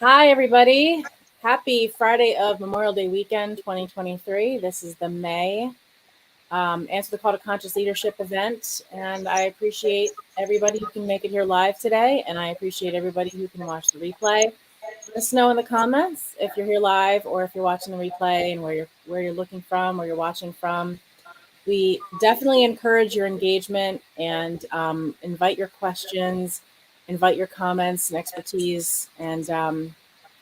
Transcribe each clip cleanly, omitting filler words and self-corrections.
Hi, everybody. Happy Friday of Memorial Day weekend 2023. This is the May Answer the Call to Conscious Leadership event. And I appreciate everybody who can make it here live today. And I appreciate everybody who can watch the replay. Let us know in the comments if you're here live or if you're watching the replay and where you're looking from, where you're watching from. We definitely encourage your engagement and invite your questions, invite your comments and expertise. And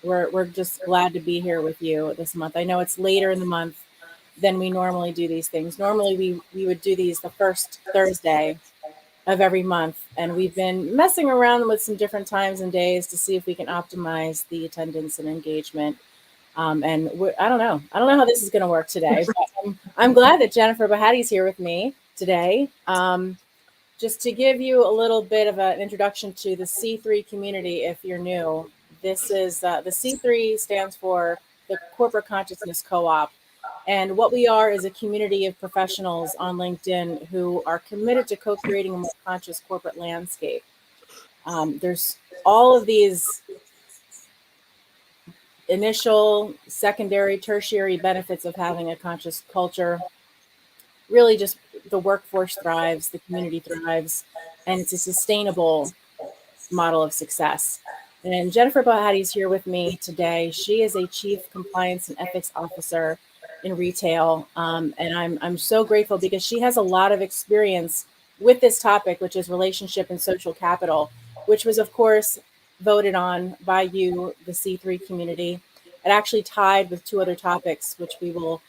we're just glad to be here with you this month. I know it's later in the month than we normally do these things. Normally we would do these the first Thursday of every month. And we've been messing around with some different times and days to see if we can optimize the attendance and engagement. I don't know. I don't know how this is going to work today, but I'm glad that Jennifer Bahati's here with me today. Just to give you a little bit of an introduction to the C3 community, if you're new, this is the C3 stands for the Corporate Consciousness Co-op. And what we are is a community of professionals on LinkedIn who are committed to co-creating a more conscious corporate landscape. There's all of these initial, secondary, tertiary benefits of having a conscious culture. Really just the workforce thrives, the community thrives, and it's a sustainable model of success. And Jennifer Bahati is here with me today. She is a Chief Compliance and Ethics Officer in retail. And I'm so grateful because she has a lot of experience with this topic, which is relationship and social capital, which was, of course, voted on by you, the C3 community. It actually tied with two other topics, which we will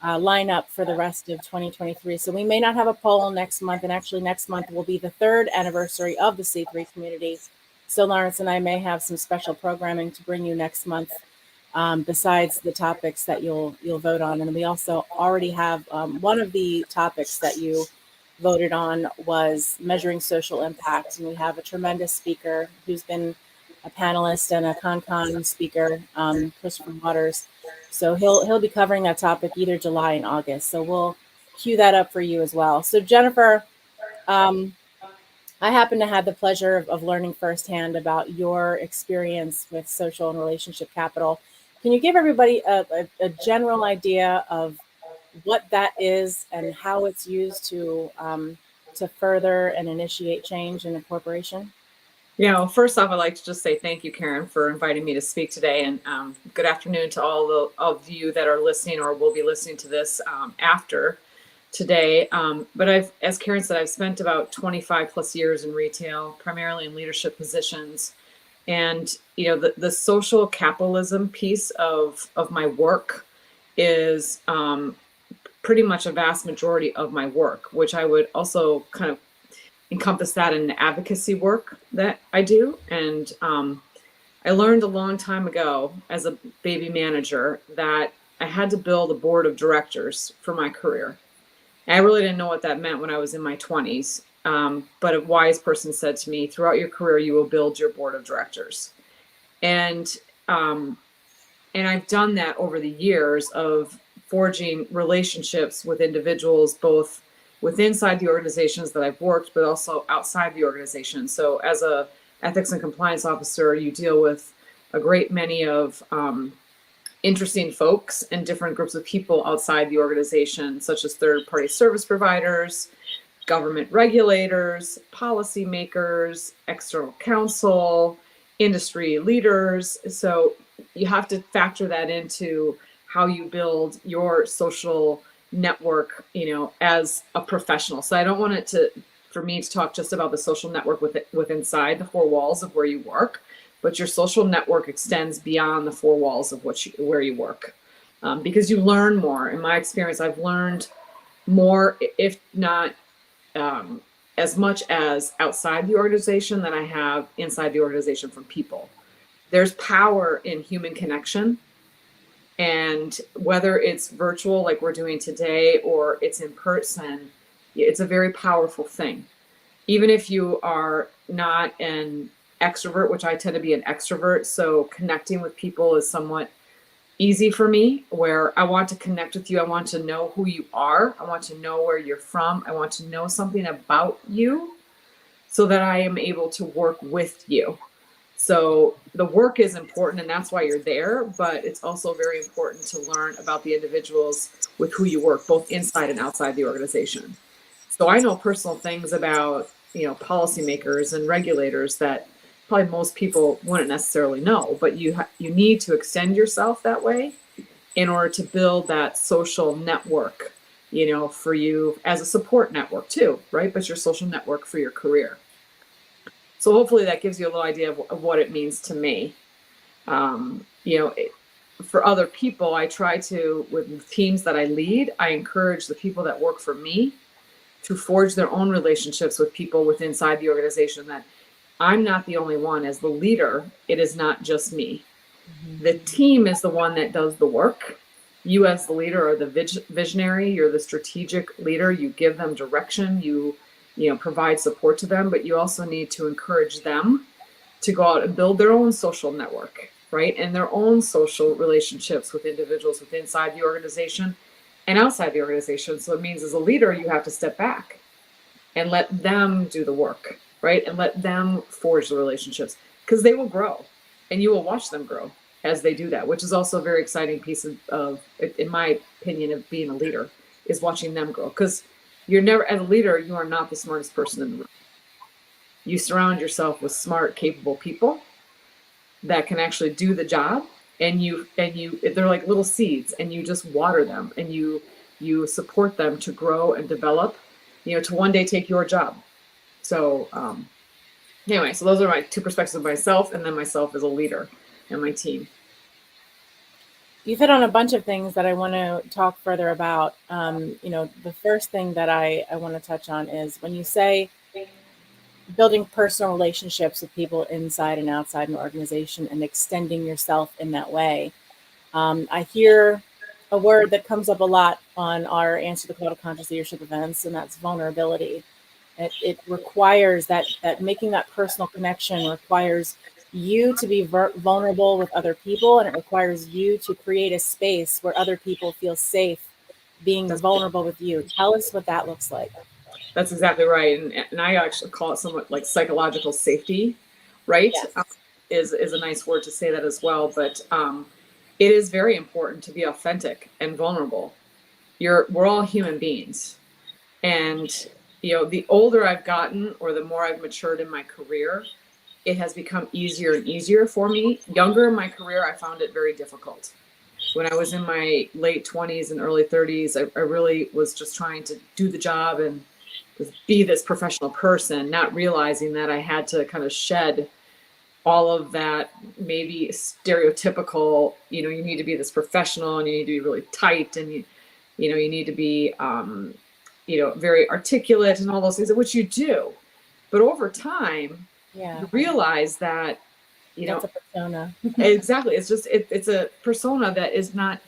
line up for the rest of 2023. So we may not have a poll next month. And actually next month will be the third anniversary of the C3 community. So Lawrence and I may have some special programming to bring you next month, besides the topics that you'll vote on. And we also already have one of the topics that you voted on was measuring social impact. And we have a tremendous speaker who's been a panelist and a ConCon speaker, Christopher Waters. So he'll be covering that topic either July and August. So we'll cue that up for you as well. So Jennifer, I happen to have the pleasure of learning firsthand about your experience with social and relationship capital. Can you give everybody a general idea of what that is and how it's used to further and initiate change in a corporation? Yeah, well, first off, I'd like to just say thank you, Karen, for inviting me to speak today. And good afternoon to all of you that are listening or will be listening to this after today. But as Karen said, I've spent about 25 plus years in retail, primarily in leadership positions. And, the social capitalism piece of my work is pretty much a vast majority of my work, which I would also kind of encompass that in the advocacy work that I do. And I learned a long time ago as a baby manager that I had to build a board of directors for my career. And I really didn't know what that meant when I was in my 20s. But a wise person said to me, throughout your career, you will build your board of directors. And I've done that over the years of forging relationships with individuals, both inside the organizations that I've worked, but also outside the organization. So as a ethics and compliance officer, you deal with a great many of interesting folks and different groups of people outside the organization, such as third-party service providers, government regulators, policymakers, external counsel, industry leaders. So you have to factor that into how you build your social network, as a professional. So I don't want it for me to talk just about the social network with inside the four walls of where you work, but your social network extends beyond the four walls of where you work, because you learn more. In my experience, I've learned more, if not as much as outside the organization than I have inside the organization from people. There's power in human connection. And whether it's virtual like we're doing today or it's in person, it's a very powerful thing. Even if you are not an extrovert, which I tend to be an extrovert, so connecting with people is somewhat easy for me, where I want to connect with you. I want to know who you are. I want to know where you're from. I want to know something about you so that I am able to work with you. So the work is important, and that's why you're there, but it's also very important to learn about the individuals with who you work, both inside and outside the organization. So I know personal things about, policymakers and regulators that probably most people wouldn't necessarily know, but you need to extend yourself that way in order to build that social network, for you as a support network too, right? But your social network for your career. So hopefully that gives you a little idea of what it means to me. For other people, I try to, with teams that I lead, I encourage the people that work for me to forge their own relationships with people within inside the organization, that I'm not the only one. As the leader, it is not just me. The team is the one that does the work. You as the leader are the visionary, you're the strategic leader, you give them direction, you provide support to them, but you also need to encourage them to go out and build their own social network, right? And their own social relationships with individuals within inside the organization and outside the organization. So it means as a leader, you have to step back and let them do the work, right? And let them forge the relationships, because they will grow and you will watch them grow as they do that, which is also a very exciting piece of, in my opinion, of being a leader, is watching them grow. Because you're never, as a leader, you are not the smartest person in the room. You surround yourself with smart, capable people that can actually do the job, and they're like little seeds, and you just water them, and you support them to grow and develop, to one day take your job. So anyway, so those are my two perspectives of myself, and then myself as a leader and my team. You've hit on a bunch of things that I want to talk further about. The first thing that I want to touch on is when you say building personal relationships with people inside and outside an organization and extending yourself in that way. I hear a word that comes up a lot on our Answer the Call to Conscious Leadership events, and that's vulnerability. It requires that making that personal connection requires you to be vulnerable with other people, and it requires you to create a space where other people feel safe being vulnerable with you. Tell us what that looks like. That's exactly right. And I actually call it somewhat like psychological safety, right? Yes. Is a nice word to say that as well. But it is very important to be authentic and vulnerable. We're all human beings. And, the older I've gotten, or the more I've matured in my career, it has become easier and easier for me. Younger in my career, I found it very difficult. When I was in my late 20s and early 30s, I really was just trying to do the job and be this professional person, not realizing that I had to kind of shed all of that maybe stereotypical, you need to be this professional, and you need to be really tight, and you need to be, very articulate and all those things, which you do. But over time, you realize that, That's a persona. exactly. It's just, it's a persona that is not,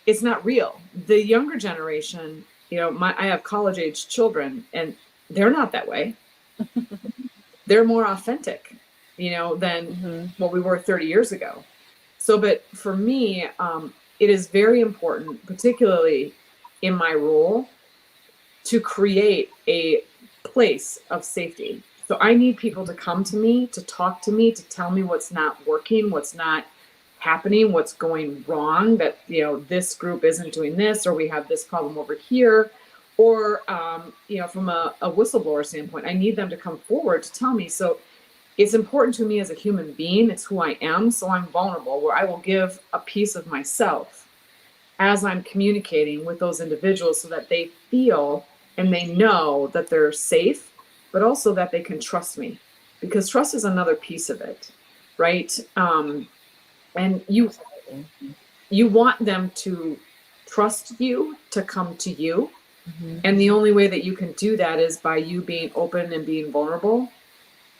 it's not real. The younger generation, I have college age children, and they're not that way. They're more authentic, than what we were 30 years ago. So, but for me, it is very important, particularly in my role, to create a place of safety. So I need people to come to me, to talk to me, to tell me what's not working, what's not happening, what's going wrong, that, this group isn't doing this, or we have this problem over here. Or, from a whistleblower standpoint, I need them to come forward to tell me. So it's important to me as a human being. It's who I am. So I'm vulnerable, where I will give a piece of myself as I'm communicating with those individuals, so that they feel and they know that they're safe, but also that they can trust me, because trust is another piece of it, right? And you want them to trust you, to come to you. And the only way that you can do that is by you being open and being vulnerable.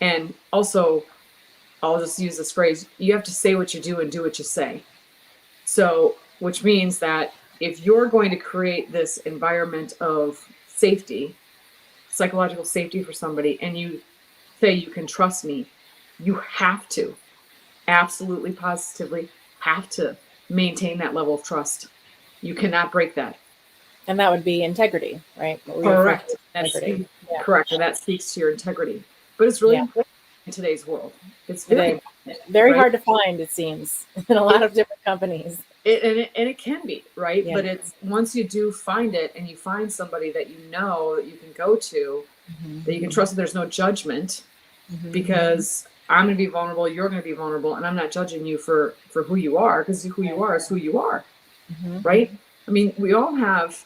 And also, I'll just use this phrase, you have to say what you do and do what you say. So, which means that if you're going to create this environment of safety, psychological safety for somebody, and you say you can trust me, you have to, absolutely positively have to maintain that level of trust. You cannot break that. And that would be integrity, right? Correct. Integrity. Correct. And that speaks to your integrity. But it's really important. in today's world. It's It very, is very right? hard to find, it seems, in a lot of different companies. And it can be, right? Yeah. But it's once you do find it and you find somebody that you know that you can go to, that you can trust, that there's no judgment, because I'm going to be vulnerable, you're going to be vulnerable, and I'm not judging you for who you are, because who you are is who you are, right? I mean, we all have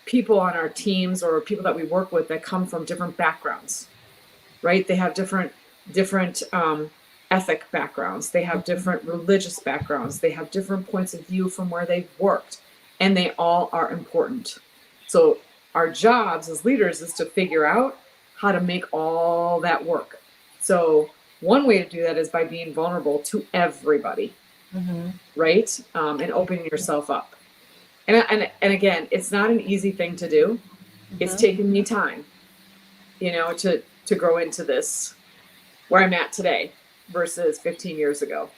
people on our teams or people that we work with that come from different backgrounds, right? They have different ethic backgrounds. They have different religious backgrounds. They have different points of view from where they've worked, and they all are important. So our jobs as leaders is to figure out how to make all that work. So one way to do that is by being vulnerable to everybody, right? And opening yourself up. And again, it's not an easy thing to do. It's taken me time, to grow into this, where I'm at today versus 15 years ago.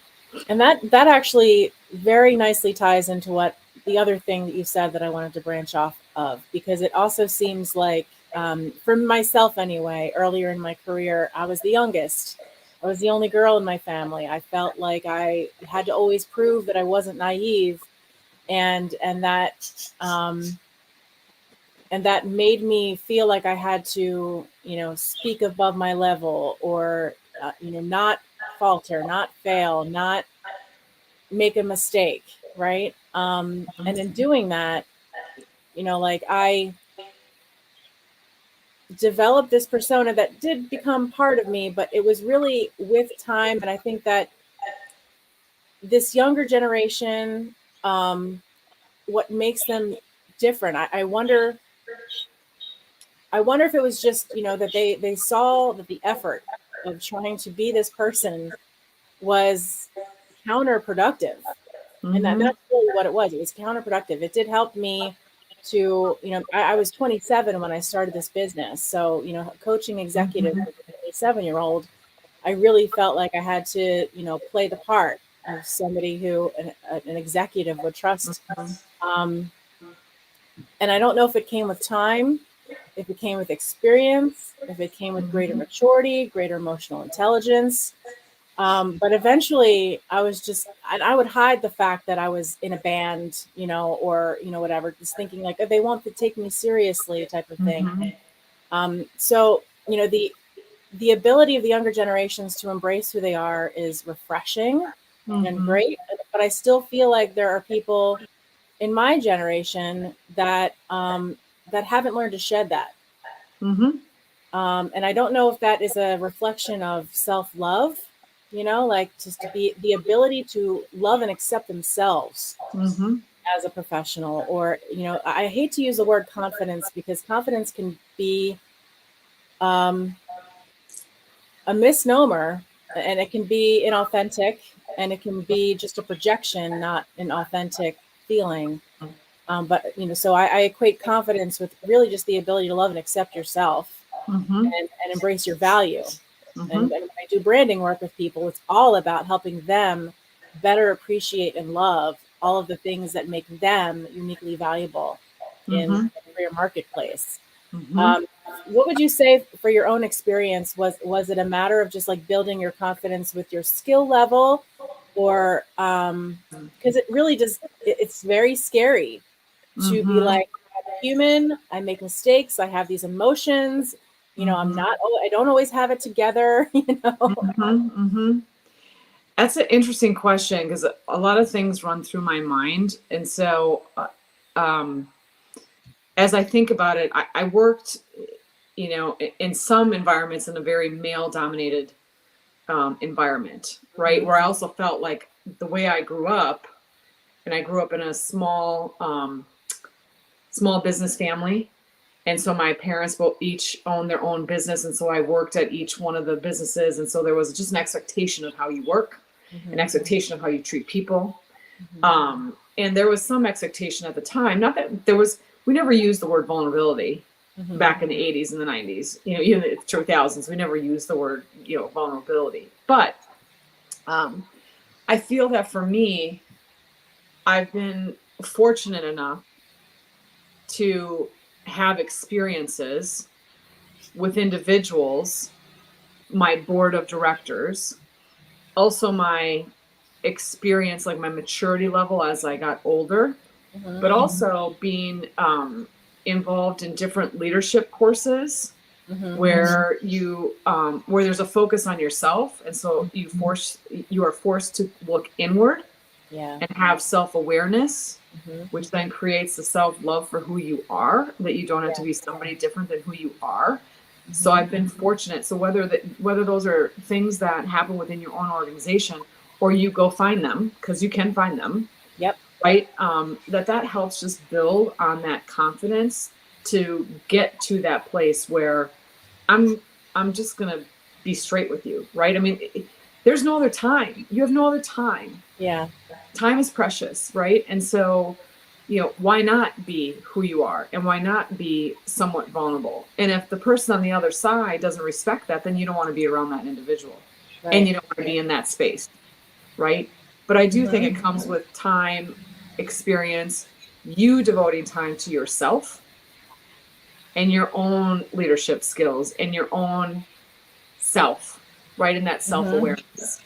And that actually very nicely ties into what the other thing that you said that I wanted to branch off of, because it also seems like, for myself anyway, earlier in my career, I was the youngest. I was the only girl in my family. I felt like I had to always prove that I wasn't naive, and that made me feel like I had to, speak above my level, or not falter, not fail, not make a mistake, right? And in doing that, like, I developed this persona that did become part of me, but it was really with time. And I think that this younger generation, what makes them different, I wonder if it was just, that they saw that the effort of trying to be this person was counterproductive. And that's really what it was. It was counterproductive. It did help me to, I was 27 when I started this business. So, coaching executives as a 27-year-old, I really felt like I had to, play the part of somebody who an executive would trust. And I don't know if it came with time, if it came with experience, if it came with greater maturity, greater emotional intelligence. But eventually I would hide the fact that I was in a band, or, whatever, just thinking like, oh, they won't take me seriously type of thing. So, the ability of the younger generations to embrace who they are is refreshing and great. But I still feel like there are people in my generation that, that haven't learned to shed that. And I don't know if that is a reflection of self-love, like just to be the ability to love and accept themselves as a professional, or, I hate to use the word confidence, because confidence can be a misnomer, and it can be inauthentic, and it can be just a projection, not an authentic feeling. But, so I equate confidence with really just the ability to love and accept yourself, and embrace your value. And when I do branding work with people, it's all about helping them better appreciate and love all of the things that make them uniquely valuable in your marketplace. What would you say for your own experience? Was it a matter of just like building your confidence with your skill level, or because it really does, it's very scary to be like, I'm human, I make mistakes, I have these emotions, I don't always have it together, That's an interesting question, because a lot of things run through my mind. And so as I think about it, I worked, in some environments in a very male dominated environment, right? Where I also felt like the way I grew up, and I grew up in a small business family. And so my parents both each owned their own business. And so I worked at each one of the businesses. And so there was just an expectation of how you work, an expectation of how you treat people. And there was some expectation at the time, not that we never used the word vulnerability back in the 80s and the 90s, even the 2000s, we never used the word, vulnerability. But I feel that for me, I've been fortunate enough to have experiences with individuals my board of directors, also my experience, like my maturity level as I got older, but also being involved in different leadership courses where you where there's a focus on yourself, and so you are forced to look inward and have self-awareness, which then creates the self-love for who you are, that you don't have to be somebody different than who you are. So I've been fortunate. So whether those are things that happen within your own organization, or you go find them, because you can find them, Yep. right? That helps just build on that confidence to get to that place where I'm just gonna be straight with you, right? I mean, there's no other time. You have no other time. Yeah. Time is precious, right? And so, why not be who you are, and why not be somewhat vulnerable? And if the person on the other side doesn't respect that, then you don't want to be around that individual, Right. and you don't want to be in that space, right? But I do think it comes with time, experience, you devoting time to yourself and your own leadership skills and your own self, right? And that self-awareness.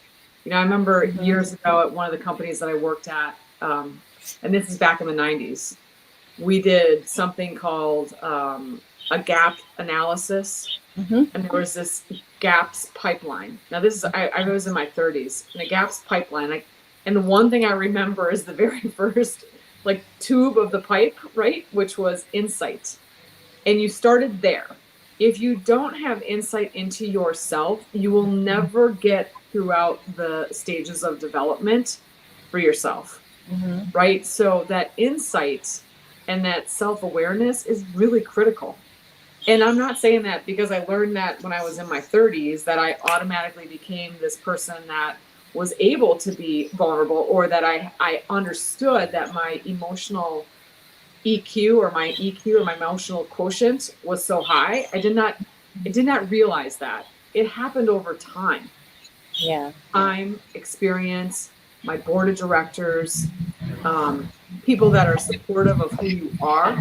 I remember years ago at one of the companies that I worked at, and this is back in the 90s, we did something called a gap analysis. And there was this gaps pipeline. Now I was in my 30s, and the gaps pipeline, and the one thing I remember is the very first tube of the pipe, right? Which was insight. And you started there. If you don't have insight into yourself, you will never get throughout the stages of development for yourself, right? So that insight and that self-awareness is really critical. And I'm not saying that because I learned that when I was in my 30s, that I automatically became this person that was able to be vulnerable, or that I understood that my emotional EQ or my emotional quotient was so high. I did not realize that. It happened over time. Yeah. Time, experience, my board of directors, people that are supportive of who you are,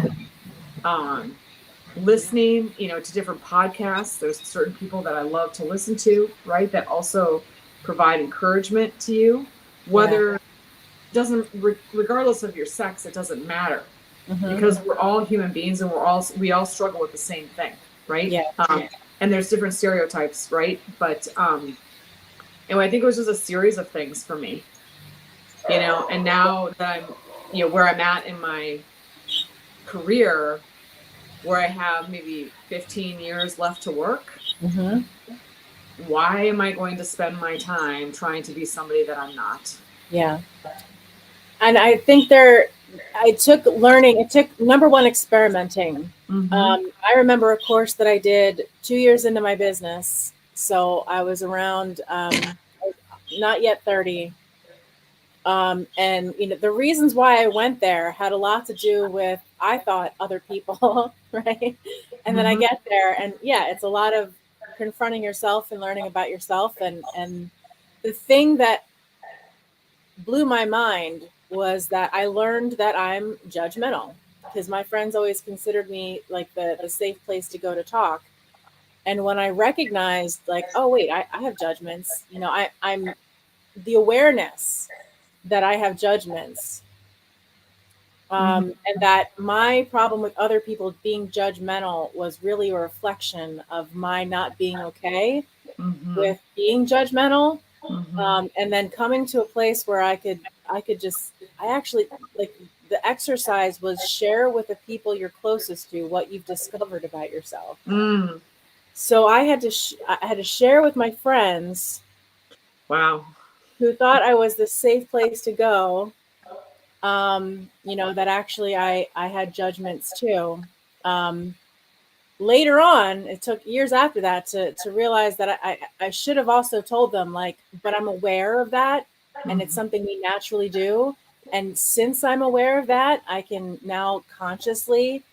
listening, to different podcasts. There's certain people that I love to listen to, right? That also provide encouragement to you, whether regardless of your sex, it doesn't matter. Because we're all human beings, and we all struggle with the same thing, right? Yeah. And there's different stereotypes, right? But and I think it was just a series of things for me, and now that I'm where I'm at in my career, where I have maybe 15 years left to work, why am I going to spend my time trying to be somebody that I'm not? Yeah. And I think it took number one, experimenting. I remember a course that I did 2 years into my business. So I was around, not yet 30. And the reasons why I went there had a lot to do with, I thought, other people, right? And then I get there, and yeah, it's a lot of confronting yourself and learning about yourself. And the thing that blew my mind was that I learned that I'm judgmental, because my friends always considered me like the safe place to go to talk. And when I recognized, like, oh wait, I have judgments, I'm the awareness that I have judgments, and that my problem with other people being judgmental was really a reflection of my not being okay with being judgmental. And then coming to a place where I actually, like, the exercise was share with the people you're closest to what you've discovered about yourself. So I had to share with my friends. Wow. Who thought I was the safe place to go. That actually I had judgments too. Later on, it took years after that to realize that I should have also told them, like, but I'm aware of that, and it's something we naturally do. And since I'm aware of that, I can now consciously,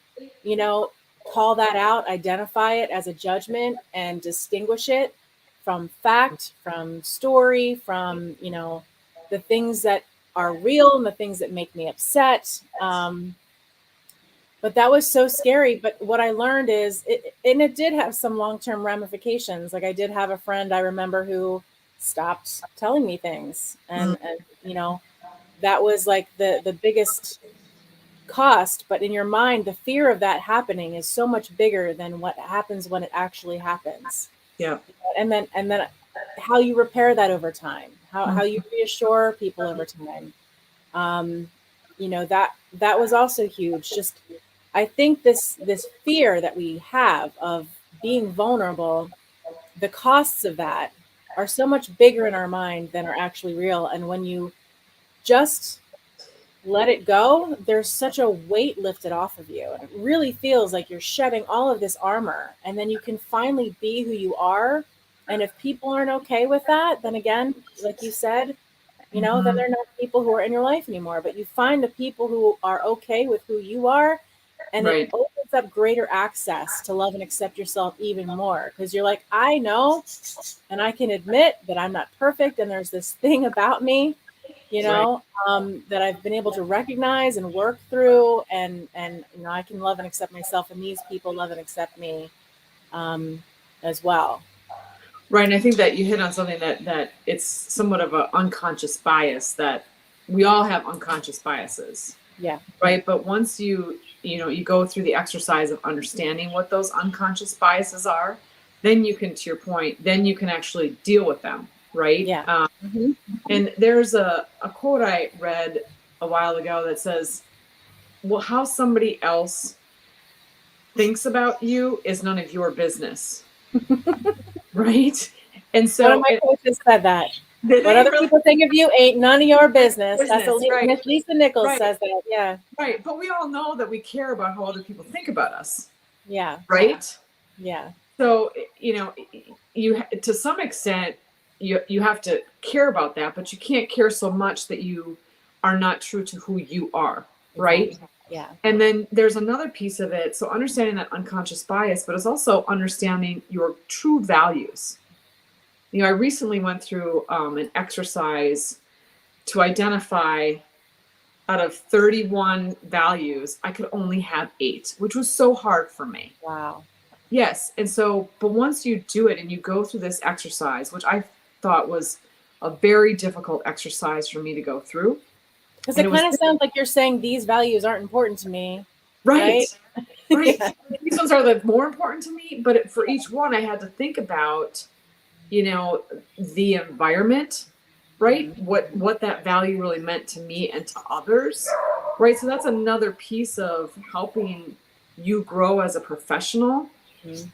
call that out, identify it as a judgment, and distinguish it from fact, from story, from, the things that are real and the things that make me upset. But that was so scary. But what I learned is, and it did have some long-term ramifications. Like I did have a friend I remember who stopped telling me things, and you know, that was like the biggest cost. But in your mind, the fear of that happening is so much bigger than what happens when it actually happens. Yeah. And then how you repair that over time, how you reassure people over time. Um, you know, that was also huge. Just I think this fear that we have of being vulnerable, the costs of that are so much bigger in our mind than are actually real. And when you just let it go, there's such a weight lifted off of you. And it really feels like you're shedding all of this armor. And then you can finally be who you are. And if people aren't okay with that, then again, like you said, you know, then they're not people who are in your life anymore. But you find the people who are okay with who you are, and it Right. opens up greater access to love and accept yourself even more. Because you're like, I know, and I can admit that I'm not perfect, and there's this thing about me, you Right. know, that I've been able to recognize and work through, and you know, I can love and accept myself, and these people love and accept me as well. Right. And I think that you hit on something that it's somewhat of an unconscious bias, that we all have unconscious biases. Yeah. Right. But once you go through the exercise of understanding what those unconscious biases are, then you can, to your point, then you can actually deal with them. Right. Yeah. Hmm. And there's a quote I read a while ago that says, well, how somebody else thinks about you is none of your business. Right. And One of so my coaches said that. they What other really people think of you ain't none of your business. That's business, what right. Miss Lisa Nichols Right. says that. Yeah. Right. But we all know that we care about how other people think about us. Yeah. Right. Yeah. So, you to some extent, you have to care about that, but you can't care so much that you are not true to who you are. Right. Exactly. Yeah. And then there's another piece of it. So understanding that unconscious bias, but it's also understanding your true values. I recently went through an exercise to identify, out of 31 values, I could only have 8, which was so hard for me. Wow. Yes. And so, but once you do it and you go through this exercise, which I thought was a very difficult exercise for me to go through. Because And it it was kind of sounds like you're saying these values aren't important to me. right. Right. Yeah. These ones are the more important to me, but for each one I had to think about, the environment, right? What that value really meant to me and to others, right? So that's another piece of helping you grow as a professional,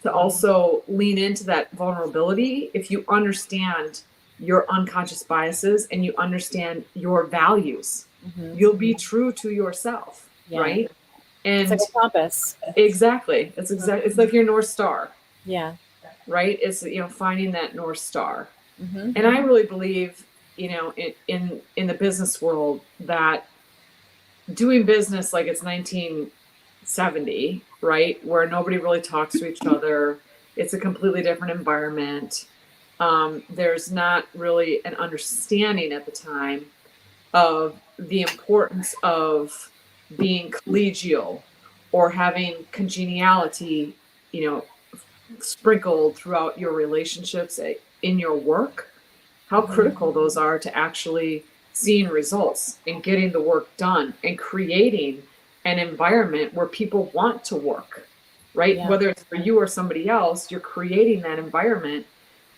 to also lean into that vulnerability. If you understand your unconscious biases and you understand your values, you'll be true to yourself, Yeah. right? It's And like a compass. exactly, it's like your North Star, Yeah. right? It's finding that North Star. Hmm. And I really believe, in the business world, that doing business like it's 1970, right, where nobody really talks to each other, it's a completely different environment. There's not really an understanding at the time of the importance of being collegial or having congeniality, you know, sprinkled throughout your relationships, in your work, how critical those are to actually seeing results and getting the work done and creating an environment where people want to work, right? Yeah. Whether it's for you or somebody else, you're creating that environment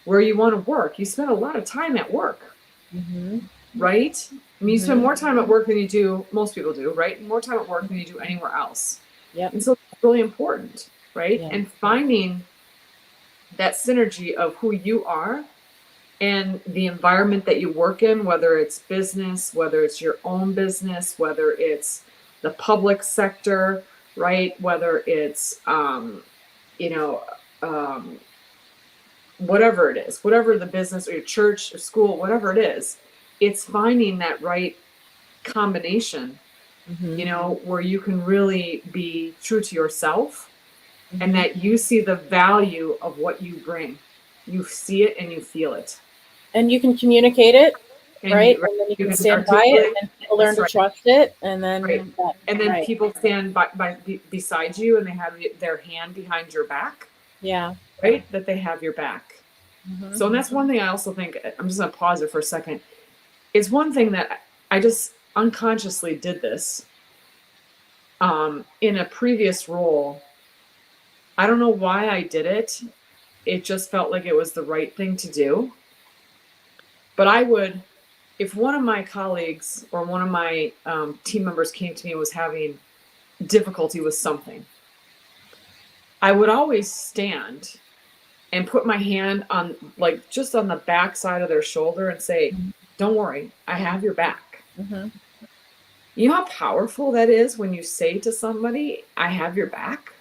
where you want to work. You spend a lot of time at work, Hmm. right? I mean, you spend more time at work than you do, most people do, right? More time at work than you do anywhere else. Yep. And so it's really important, right? Yeah. And finding that synergy of who you are and the environment that you work in, whether it's business, whether it's your own business, whether it's the public sector, right? Whether it's, you know, whatever it is, whatever the business or your church or school, whatever it is, it's finding that right combination, where you can really be true to yourself and that you see the value of what you bring. You see it and you feel it. And you can communicate it And right? you, And then you you can can stand by it, articulate. and then people learn That's to right. trust it, and then Right. And then right, people stand beside you and they have their hand behind your back, yeah. right? That they have your back. Hmm. So, and that's one thing I also think, I'm just going to pause it for a second. It's one thing that I just unconsciously did this in a previous role. I don't know why I did it. It just felt like it was the right thing to do. But I would, if one of my colleagues or one of my team members came to me and was having difficulty with something, I would always stand and put my hand on, like, just on the back side of their shoulder and say, don't worry, I have your back. Hmm. You know how powerful that is when you say to somebody, I have your back?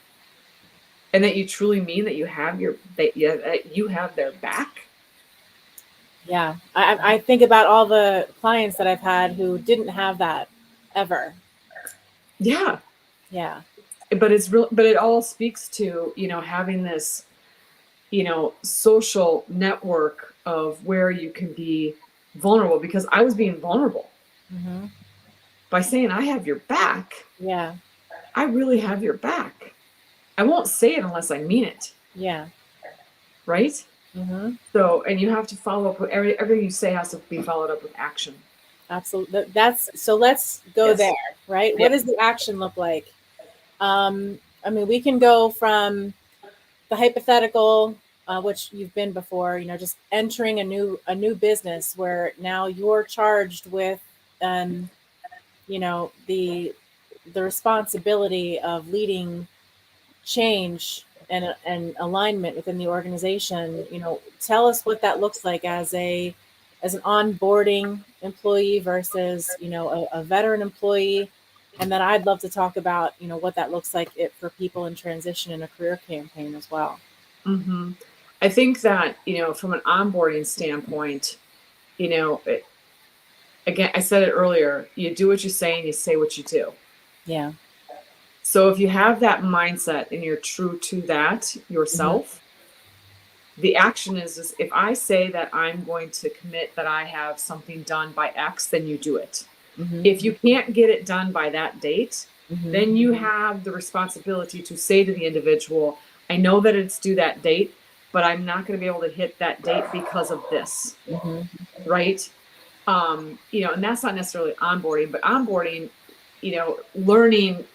And that you truly mean that you have that you have their back. Yeah, I think about all the clients that I've had who didn't have that ever. Yeah. Yeah. But it's real, but it all speaks to, having this, social network of where you can be vulnerable, because I was being vulnerable Hmm. by saying, I have your back. Yeah. I really have your back. I won't say it unless I mean it. Yeah. Right. Hmm. So, and you have to follow up with everything you say has to be followed up with action. Absolutely. That's so. Let's go Yes. there. Right. Yeah. What does the action look like? I mean, we can go from the hypothetical, which you've been before. Just entering a new business where now you're charged with, the responsibility of leading change and alignment within the organization. Tell us what that looks like as an onboarding employee versus a veteran employee. And then I'd love to talk about what that looks like for people in transition in a career campaign as well. Mm-hmm. I think that, from an onboarding standpoint, again, I said it earlier, you do what you say and you say what you do. Yeah. So if you have that mindset and you're true to that yourself, the action is if I say that I'm going to commit that I have something done by X, then you do it. Mm-hmm. If you can't get it done by that date, Mm-hmm. then you have the responsibility to say to the individual, I know that it's due that date, but I'm not going to be able to hit that date because of this. Mm-hmm. Right. And that's not necessarily onboarding, but onboarding, learning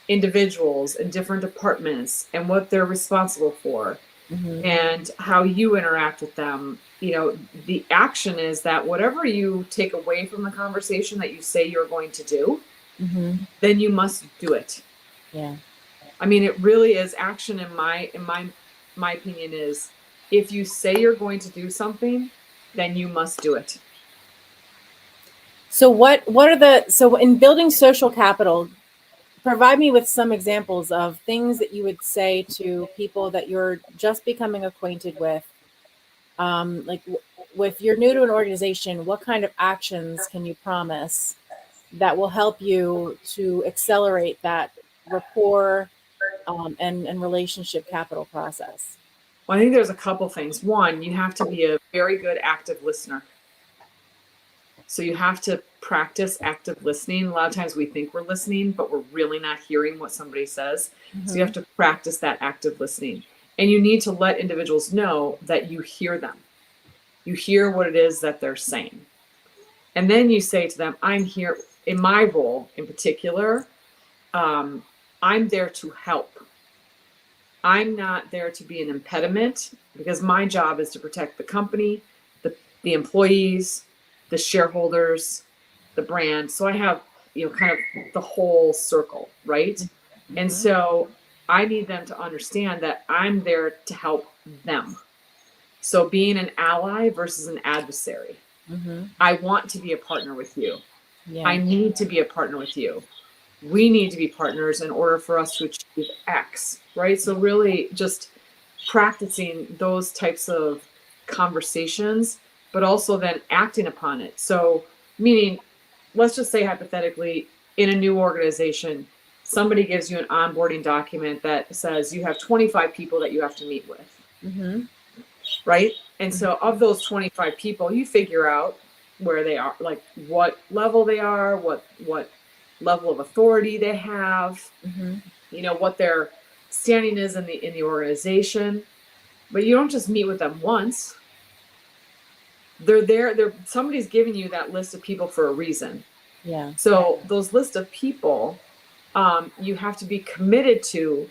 individuals in different departments and what they're responsible for Mm-hmm. and how you interact with them. The action is that whatever you take away from the conversation that you say you're going to do, Mm-hmm. then you must do it. Yeah. I mean, it really is action. In my opinion, is if you say you're going to do something, then you must do it. So so in building social capital, provide me with some examples of things that you would say to people that you're just becoming acquainted with. Like if you're new to an organization, what kind of actions can you promise that will help you to accelerate that rapport and relationship capital process? Well, I think there's a couple things. One, you have to be a very good active listener. So you have to practice active listening. A lot of times we think we're listening, but we're really not hearing what somebody says. So you have to practice that active listening. And you need to let individuals know that you hear them. You hear what it is that they're saying. And then you say to them, I'm here in my role in particular. I'm there to help. I'm not there to be an impediment because my job is to protect the company, the employees, the shareholders, the brand. So I have, kind of the whole circle, right? And so I need them to understand that I'm there to help them. So being an ally versus an adversary. Mm-hmm. I want to be a partner with you. Yeah. I need to be a partner with you. We need to be partners in order for us to achieve X, right? So really just practicing those types of conversations, but also then acting upon it. So meaning, let's just say hypothetically, in a new organization, somebody gives you an onboarding document that says you have 25 people that you have to meet with, Mm-hmm. right? And so of those 25 people, you figure out where they are, like what level they are, what level of authority they have, what their standing is in the organization. But you don't just meet with them once. They're there. Somebody's giving you that list of people for a reason. Yeah. So those list of people, you have to be committed to,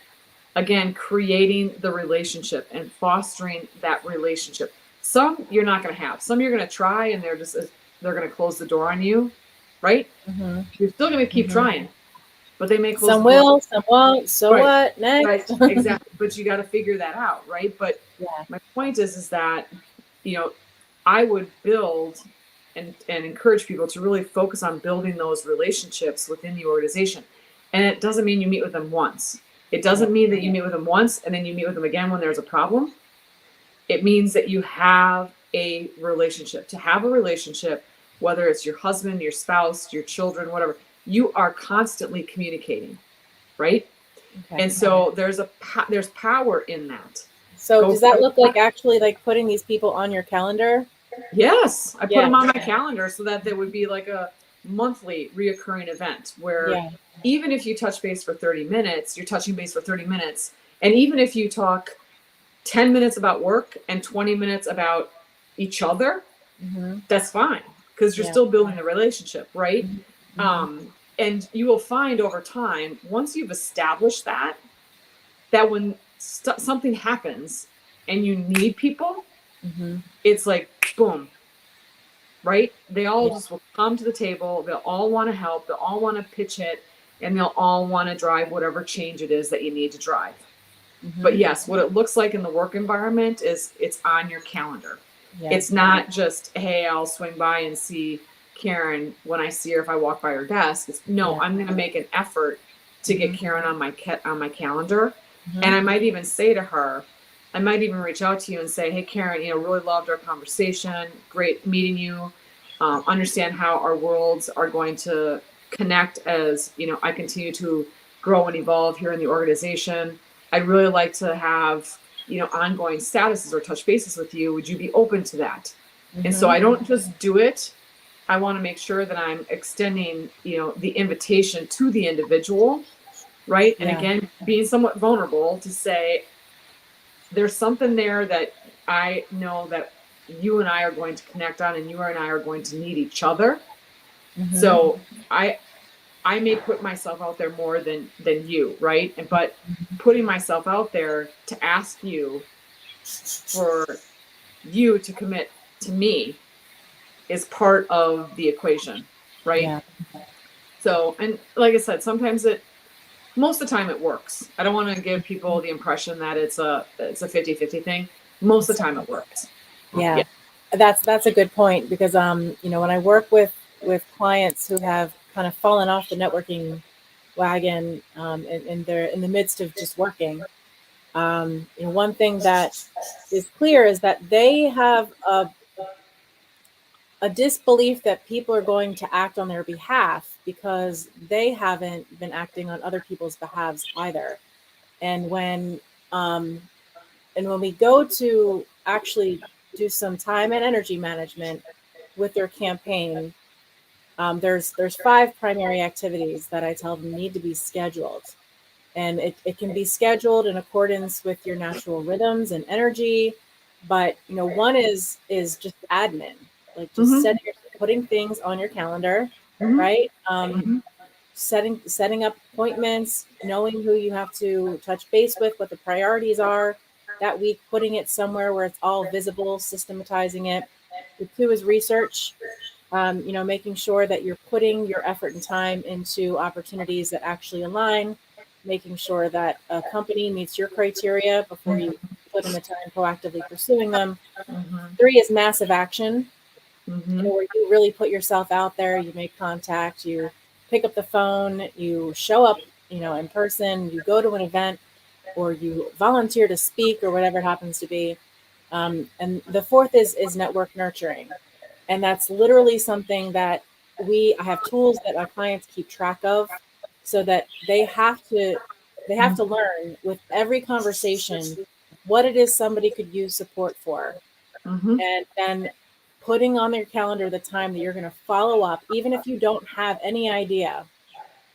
again, creating the relationship and fostering that relationship. Some you're not going to have. Some you're going to try, and they're going to close the door on you, right? You're still going to keep trying, but they may close Some the door. will, some won't. So Right. what? Next. Right. Exactly. But you got to figure that out, right? But Yeah. my point is that, I would build and encourage people to really focus on building those relationships within the organization. And it doesn't mean you meet with them once. It doesn't mean that you meet with them once and then you meet with them again when there's a problem. It means that you have a relationship. To have a relationship, whether it's your husband, your spouse, your children, whatever, you are constantly communicating, right? Okay. And so there's power in that. So does that look like actually like putting these people on your calendar? Yes, I put them on my calendar so that there would be like a monthly reoccurring event where even if you touch base for 30 minutes, you're touching base for 30 minutes. And even if you talk 10 minutes about work and 20 minutes about each other, that's fine because you're still building the relationship, right? And you will find over time, once you've established that when something happens and you need people, it's like, boom, right? They all just will come to the table. They'll all want to help. They'll all want to pitch it, and they'll all want to drive whatever change it is that you need to drive. But yes, what it looks like in the work environment is it's on your calendar. It's not just, hey, I'll swing by and see Karen when I see her if I walk by her desk. It's, no, I'm going to make an effort to get Karen on my calendar. And I might even say to her, I might even reach out to you and say, hey, Karen, really loved our conversation. Great meeting you. Understand how our worlds are going to connect as, I continue to grow and evolve here in the organization. I'd really like to have, ongoing statuses or touch bases with you. Would you be open to that? And so I don't just do it. I want to make sure that I'm extending, the invitation to the individual, right? And again, being somewhat vulnerable to say, there's something there that I know that you and I are going to connect on, and you and I are going to need each other. So I may put myself out there more than you, right? But putting myself out there to ask you for you to commit to me is part of the equation, right? Yeah. So, and like I said, most of the time it works. I don't want to give people the impression that it's a 50-50 thing. Most of the time it works. Yeah. That's a good point because, when I work with clients who have kind of fallen off the networking wagon, and they're in the midst of just working, one thing that is clear is that they have a disbelief that people are going to act on their behalf because they haven't been acting on other people's behalves either. And when we go to actually do some time and energy management with their campaign, there's 5 primary activities that I tell them need to be scheduled. And it can be scheduled in accordance with your natural rhythms and energy. But, one is just admin, like just putting things on your calendar, right? Setting up appointments, knowing who you have to touch base with, what the priorities are that week, putting it somewhere where it's all visible, systematizing it. The 2 is research, making sure that you're putting your effort and time into opportunities that actually align, making sure that a company meets your criteria before you put in the time proactively pursuing them. 3 is massive action, where you really put yourself out there, you make contact, you pick up the phone, you show up, in person, you go to an event, or you volunteer to speak or whatever it happens to be. And the 4th is network nurturing. And that's literally something that I have tools that our clients keep track of so that they have to learn with every conversation what it is somebody could use support for. And then putting on your calendar the time that you're going to follow up, even if you don't have any idea,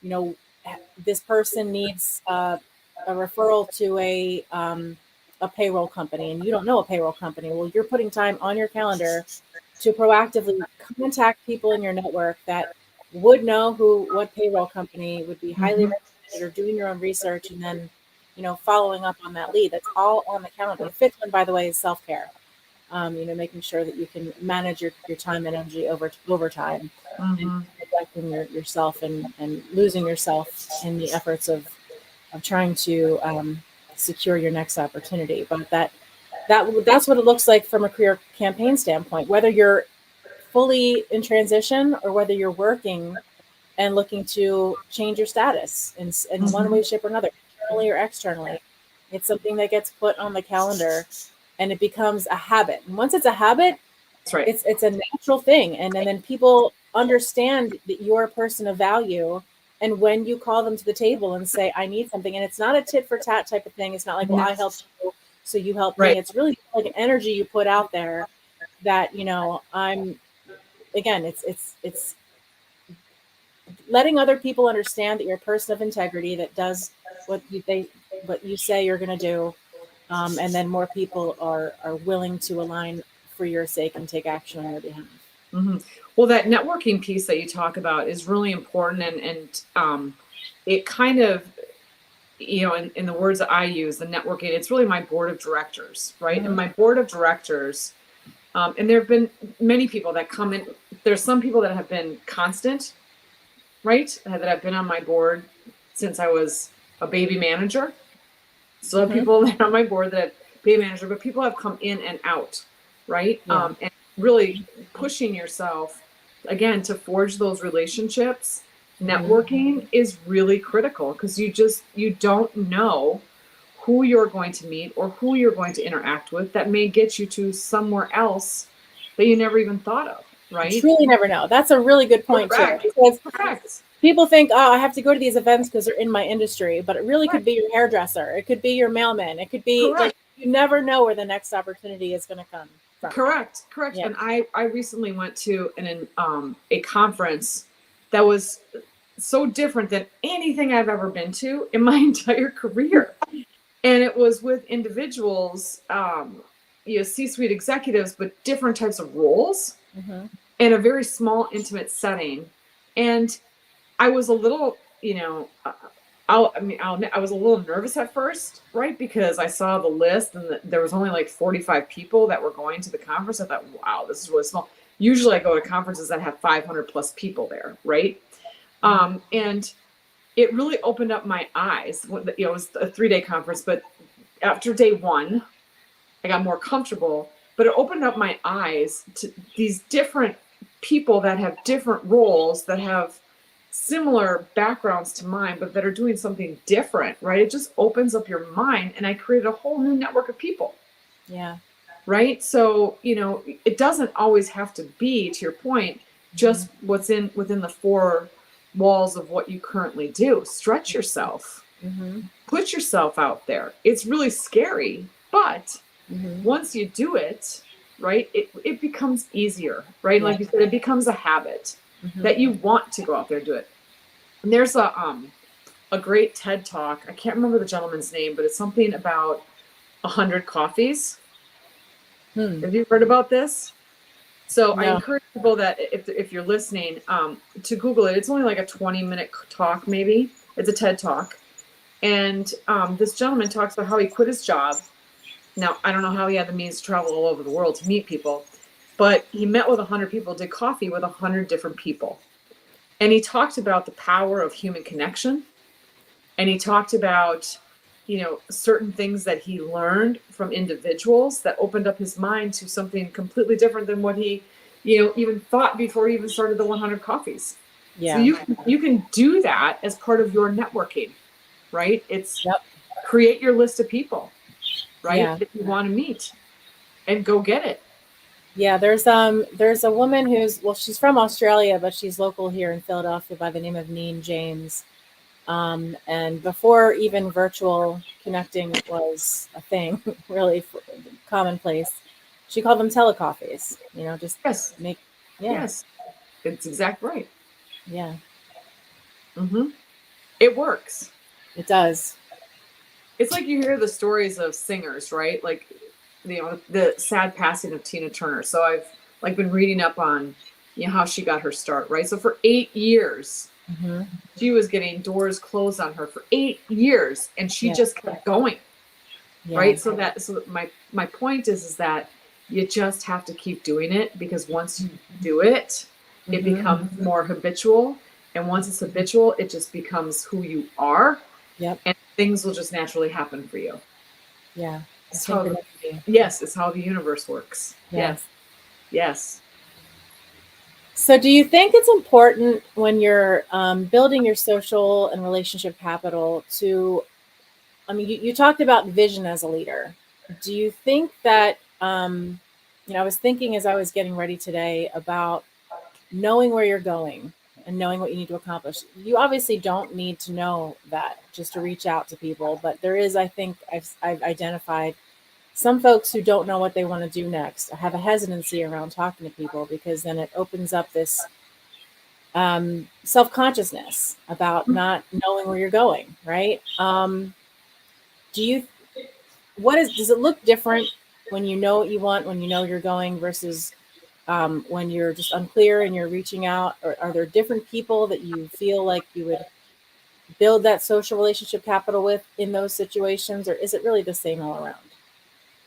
you know, this person needs a referral to a payroll company, and you don't know a payroll company. Well, you're putting time on your calendar to proactively contact people in your network that would know what payroll company would be highly recommended, or doing your own research, and then, you know, following up on that lead. That's all on the calendar. The fifth one, by the way, is self-care. You know, making sure that you can manage your time and energy over time, and neglecting yourself and losing yourself in the efforts of trying to secure your next opportunity. But that's what it looks like from a career campaign standpoint, whether you're fully in transition or whether you're working and looking to change your status in one way, shape, or another, internally or externally. It's something that gets put on the calendar, and it becomes a habit. And once it's a habit, That's right. it's a natural thing. And then people understand that you're a person of value. And when you call them to the table and say, I need something, and it's not a tit for tat type of thing. It's not like, well, I helped you, so you help me. It's really like an energy you put out there that, you know, it's letting other people understand that you're a person of integrity that does what you say you're going to do. And then more people are willing to align for your sake and take action on your behalf. Well, that networking piece that you talk about is really important, and it kind of, you know, in the words that I use, the networking, it's really my board of directors, right? And my board of directors, and there have been many people that come in. There's some people that have been constant, right? That have been on my board since I was a baby manager. So have people that are on my board that have baby manager, but people have come in and out, right? And really pushing yourself again to forge those relationships. Networking is really critical, because you don't know who you're going to meet or who you're going to interact with that may get you to somewhere else that you never even thought of, right? You truly never know. That's a really good point too. Because people think, oh, I have to go to these events because they're in my industry, but it really could be your hairdresser. It could be your mailman. It could be like, you never know where the next opportunity is going to come from. Correct. Yeah. And I recently went to a conference that was so different than anything I've ever been to in my entire career. And it was with individuals, you know, C-suite executives, but different types of roles in a very small, intimate setting. And I was a little, you know, I was a little nervous at first, right? Because I saw the list and there was only like 45 people that were going to the conference. I thought, wow, this is really small. Usually I go to conferences that have 500 plus people there, right? And it really opened up my eyes. You know, it was a 3-day conference, but after day one, I got more comfortable, but it opened up my eyes to these different people that have different roles, that have similar backgrounds to mine, but that are doing something different, right? It just opens up your mind, and I created a whole new network of people. Yeah. Right. So, you know, it doesn't always have to be, to your point, just what's within the 4 walls of what you currently do. Stretch yourself, put yourself out there. It's really scary, but once you do it, right, it becomes easier, right? Like you said, it becomes a habit that you want to go out there and do it. And there's a great TED talk. I can't remember the gentleman's name, but it's something about 100 coffees. Have you heard about this? So I encourage people that if you're listening, to Google it. It's only like a 20-minute talk, maybe. It's a TED talk. And this gentleman talks about how he quit his job. Now, I don't know how he had the means to travel all over the world to meet people, but he met with 100 people, did coffee with 100 different people. And he talked about the power of human connection. And he talked about, you know, certain things that he learned from individuals that opened up his mind to something completely different than what he, you know, even thought before he even started the 100 coffees. Yeah. So you can do that as part of your networking, right? It's create your list of people, right? That you want to meet, and go get it. Yeah, there's a woman she's from Australia, but she's local here in Philadelphia, by the name of Neen James. And before even virtual connecting was a thing, really commonplace, she called them telecoffees, just Yes. make, yeah, Yes. It's exactly right. yeah, Mm-hmm. It works. it does. It's like you hear the stories of singers, right? Like, the sad passing of Tina Turner. So I've like been reading up on, how she got her start, right? So for 8 years, Hmm. she was getting doors closed on her for 8 years, and she Yeah, just kept going, yeah, right? So my point is that you just have to keep doing it, because once you do it, it hmm, becomes more habitual, and once it's habitual, it just becomes who you are, yep, and things will just naturally happen for you. yeah. The It's how the synchronicity. Yes, it's how the universe works. Yes, Yes. yes. So, do you think it's important when you're building your social and relationship capital to, I mean, you talked about vision as a leader. Do you think that, I was thinking as I was getting ready today about knowing where you're going and knowing what you need to accomplish. You obviously don't need to know that just to reach out to people, but there is, I think, I've identified some folks who don't know what they want to do next. I have a hesitancy around talking to people because then it opens up this self consciousness about not knowing where you're going, right? Do you, does it look different when you know what you want, when you know you're going versus when you're just unclear and you're reaching out? Or are there different people that you feel like you would build that social relationship capital with in those situations, or is it really the same all around?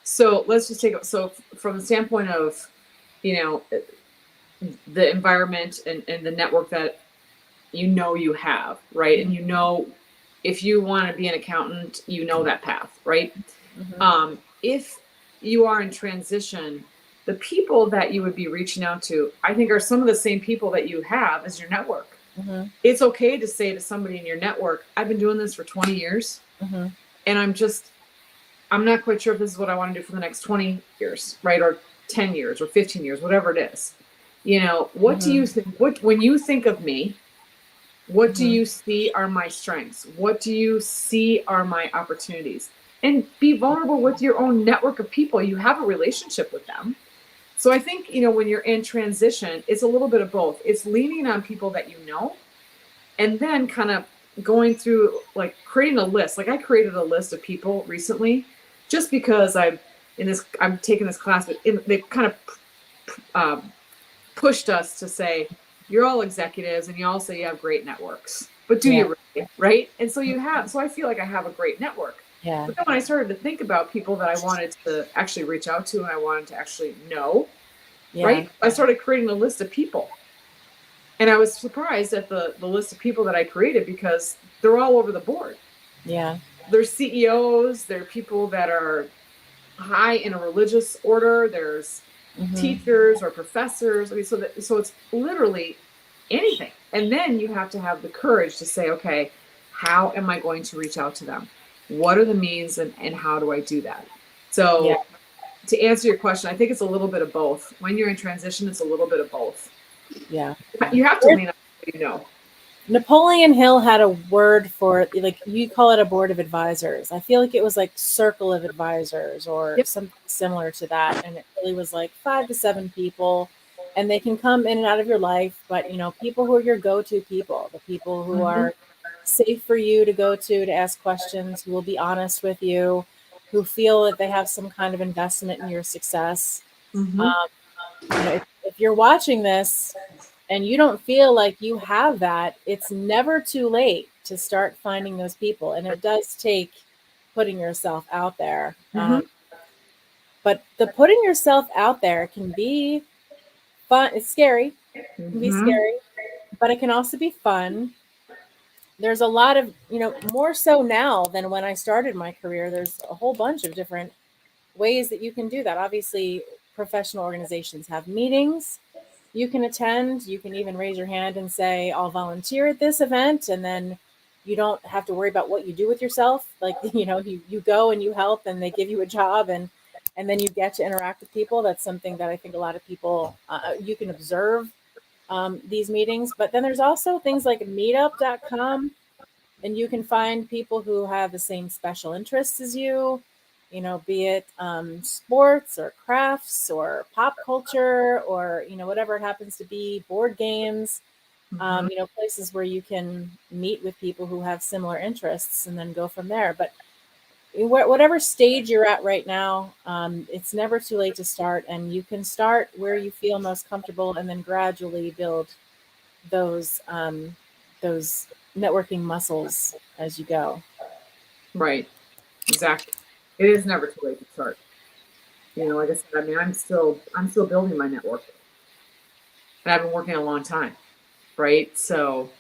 So let's just from the standpoint of, you know the environment and the network that you have, right? And if you want to be an accountant, that path, right? Mm-hmm. If you are in transition, the people that you would be reaching out to, I think, are some of the same people that you have as your network. Mm-hmm. It's okay to say to somebody in your network, I've been doing this for 20 years, Mm-hmm. and I'm not quite sure if this is what I want to do for the next 20 years, right? Or 10 years or 15 years, whatever it is. What do Mm-hmm. you think? When you think of me, what do Mm-hmm. you see are my strengths? What do you see are my opportunities? And be vulnerable with your own network of people. You have a relationship with them. So I think, when you're in transition, it's a little bit of both. It's leaning on people that you know, and then kind of going through, like, creating a list. Like, I created a list of people recently just because I'm taking this class, but they kind of pushed us to say, you're all executives and you all say you have great networks, but do Yeah. you really? Right? And so I feel like I have a great network. Yeah. But then when I started to think about people that I wanted to actually reach out to and I wanted to actually know, Yeah. right? I started creating a list of people. And I was surprised at the list of people that I created, because they're all over the board. Yeah. There's CEOs, there are people that are high in a religious order, there's Mm-hmm. teachers or professors. I mean, so it's literally anything. And then you have to have the courage to say, okay, how am I going to reach out to them? What are the means, and how do I do that? Yeah. So to answer your question, I think it's a little bit of both. When you're in transition, it's a little bit of both. Yeah. You have to lean on what you know. Napoleon Hill had a word for it, like you call it a board of advisors. I feel like it was like circle of advisors or Yep. something similar to that. And it really was like 5 to 7 people, and they can come in and out of your life. But, people who are your go-to people, the people who Mm-hmm. are safe for you to go to ask questions, who will be honest with you, who feel that they have some kind of investment in your success. Mm-hmm. Um, if you're watching this and you don't feel like you have that, it's never too late to start finding those people. And it does take putting yourself out there. Mm-hmm. But the putting yourself out there can be fun. It's scary. It can be Mm-hmm. scary, but it can also be fun. There's a lot of, more so now than when I started my career. There's a whole bunch of different ways that you can do that. Obviously, professional organizations have meetings you can attend. You can even raise your hand and say, I'll volunteer at this event. And then you don't have to worry about what you do with yourself. Like, you go and you help and they give you a job, and then you get to interact with people. That's something that I think a lot of people, you can observe these meetings. But then there's also things like meetup.com, and you can find people who have the same special interests as you. be it sports or crafts or pop culture or, whatever it happens to be, board games, places where you can meet with people who have similar interests and then go from there. But whatever stage you're at right now, it's never too late to start, and you can start where you feel most comfortable and then gradually build those networking muscles as you go. Right. Exactly. It is never too late to start. Like I said, I mean, I'm still building my network, and I've been working a long time. Right. So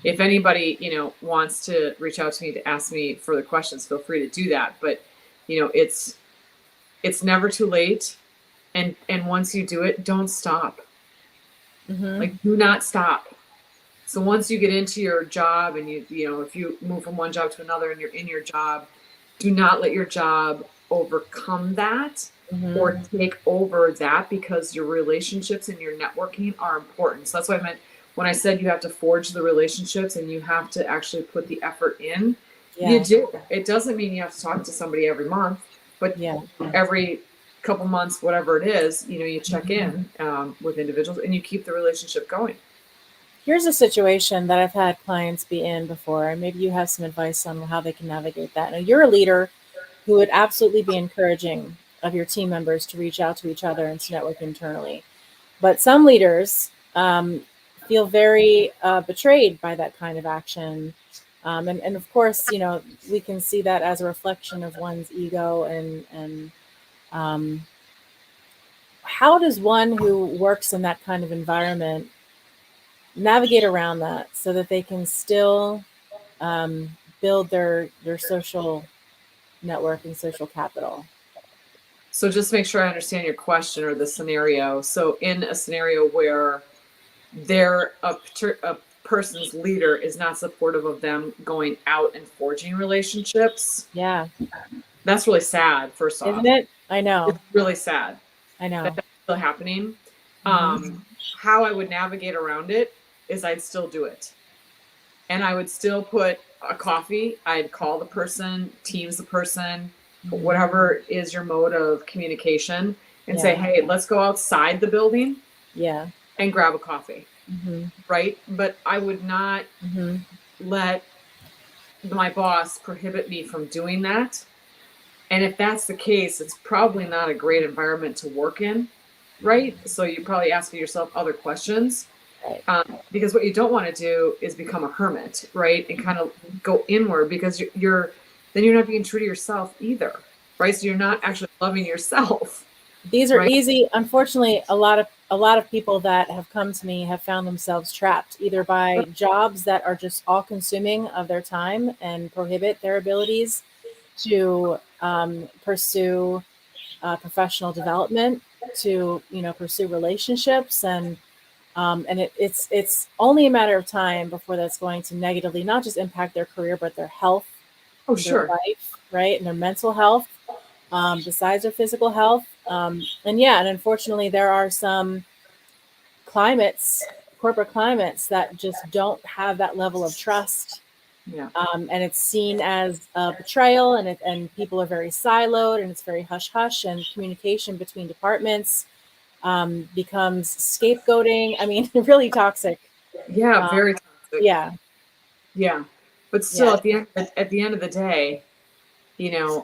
if anybody, wants to reach out to me to ask me further questions, feel free to do that. But, it's never too late. And once you do it, don't stop. Like, do not stop. So once you get into your job and if you move from one job to another and you're in your job, do not let your job overcome that or take over that, because your relationships and your networking are important. So that's what I meant when I said you have to forge the relationships and you have to actually put the effort in. Yeah. You do. It doesn't mean you have to talk to somebody every month, but every couple months, whatever it is, you check in with individuals and you keep the relationship going. Here's a situation that I've had clients be in before, and maybe you have some advice on how they can navigate that. Now, you're a leader who would absolutely be encouraging of your team members to reach out to each other and to network internally. But some leaders feel very betrayed by that kind of action. And of course, we can see that as a reflection of one's ego. And how does one who works in that kind of environment navigate around that so that they can still build their social network and social capital? So just make sure I understand your question or the scenario. So in a scenario where a person's leader is not supportive of them going out and forging relationships. Yeah. That's really sad, first off. Isn't it? I know. It's really sad. I know. That's still happening. How I would navigate around it is I'd still do it. And I would still put a coffee. I'd call the person, Teams the person, whatever is your mode of communication, and say, hey, let's go outside the building and grab a coffee. Right? But I would not let my boss prohibit me from doing that. And if that's the case, it's probably not a great environment to work in. Right? So you probably asking yourself other questions. Because what you don't want to do is become a hermit, right? And kind of go inward, because then you're not being true to yourself either, right? So you're not actually loving yourself. These are easy. Unfortunately, a lot of people that have come to me have found themselves trapped either by jobs that are just all consuming of their time and prohibit their abilities to pursue professional development, to pursue relationships, and it's only a matter of time before that's going to negatively not just impact their career but their health, their life, right, and their mental health, besides their physical health. And unfortunately, there are some corporate climates that just don't have that level of trust. And it's seen as a betrayal, and people are very siloed, and it's very hush hush, and communication between departments becomes scapegoating. I mean, really toxic. Yeah, very toxic. Yeah. But still, at the end of the day, you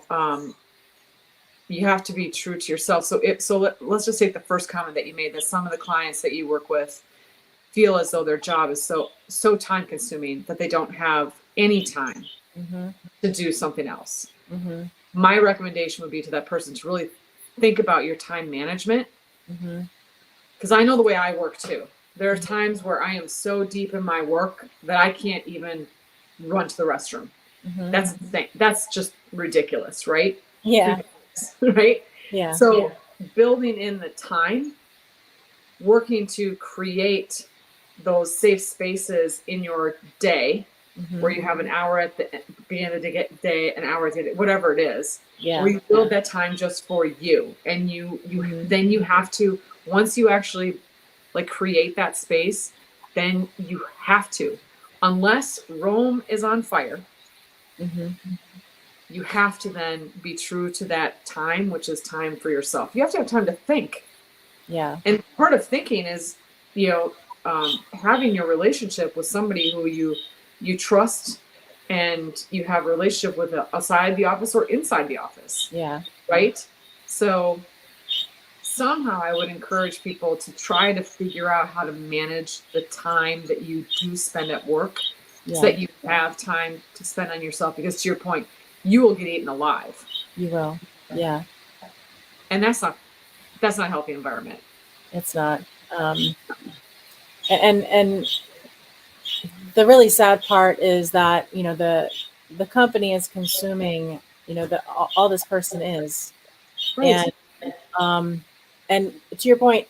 have to be true to yourself. So let's just take the first comment that you made, that some of the clients that you work with feel as though their job is so time consuming that they don't have any time to do something else. My recommendation would be to that person to really think about your time management. Because I know the way I work too. There are times where I am so deep in my work that I can't even run to the restroom. That's insane. That's just ridiculous, right? Yeah. Right? Yeah. So building in the time, working to create those safe spaces in your day, where you have an hour at the beginning of the day, an hour at the end, whatever it is, where you build that time just for you. And then you have to, once you actually create that space, then you have to, unless Rome is on fire, you have to then be true to that time, which is time for yourself. You have to have time to think. Yeah. And part of thinking is, you know, having your relationship with somebody who you trust and you have a relationship with outside the office or inside the office, Yeah. right? So somehow I would encourage people to try to figure out how to manage the time that you do spend at work so Yeah. that you have time to spend on yourself. Because to your point, you will get eaten alive. You will. Yeah. And that's not a healthy environment. It's not. And the really sad part is that, you know, the company is consuming, you know, all this person is. Right. And and to your point,